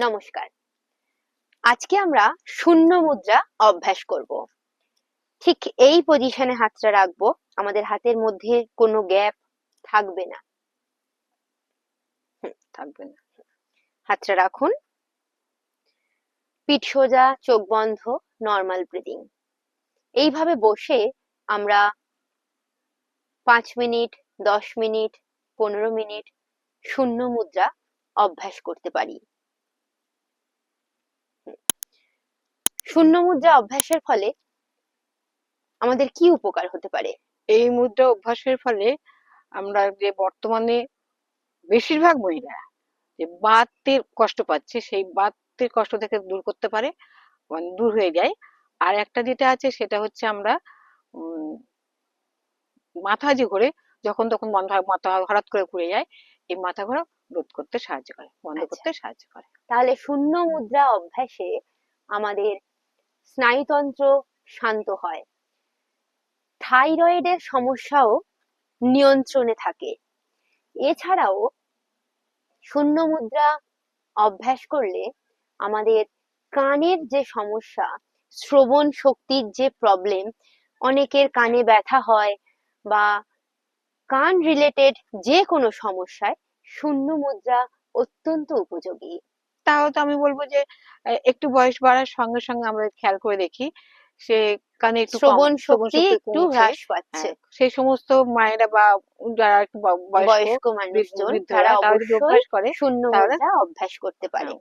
নমস্কার। আজকে আমরা শূন্য মুদ্রা অভ্যাস করব। ঠিক এই পজিশনে হাতটা রাখবো, আমাদের হাতের মধ্যে কোনো গ্যাপ থাকবে না। থাকবে না। হাতটা রাখুন, পিঠ সোজা, চোখ বন্ধ, নর্মাল ব্রিদিং। এইভাবে বসে আমরা 5 মিনিট, 10 মিনিট, 15 মিনিট শূন্য মুদ্রা অভ্যাস করতে পারি। শূন্য মুদ্রা অভ্যাসের ফলে আমাদের কি উপকার হতে পারে? এই মুদ্রা অভ্যাসের ফলে আমরা যে বর্তমানে বেশিরভাগ মহিলা যে বাতের কষ্ট পাচ্ছে, সেই বাতের কষ্ট থেকে দূর করতে পারে, মানে দূর হয়ে যায়। আর একটা যেটা আছে সেটা হচ্ছে আমরা মাথা যে ঘোরে, যখন তখন মাথা হঠাৎ করে ঘুরে যায়, এই মাথা ঘোরা রোধ করতে সাহায্য করে, বন্ধ করতে সাহায্য করে। তাহলে শূন্য মুদ্রা অভ্যাসে আমাদের স্নায়ুতন্ত্র শান্ত হয়, থাইরয়েডের সমস্যাও নিয়ন্ত্রণে থাকে। এছাড়াও শূন্য মুদ্রা অভ্যাস করলে আমাদের কানের যে সমস্যা, শ্রবণ শক্তির যে প্রবলেম, অনেকের কানে ব্যথা হয় বা কান রিলেটেড যে কোনো সমস্যায় শূন্য মুদ্রা অত্যন্ত উপযোগী। তাও তো আমি বলবো যে একটু বয়স বাড়ার সঙ্গে সঙ্গে আমরা খেয়াল করে দেখি সে কানে একটু কম শ্রবণ শ্রবণ শক্তি শক্তি একটু কমছে। হ্রাস পাচ্ছে। সেই সমস্ত মায়েরা বা যারা একটু বয়স্ক বয়স্ক মানুষজন বৃদ্ধরা তারা তারা যদি অবশ্যই অভ্যাস করে শূন্য তাহলে মুদ্রা অভ্যাস করতে পারে।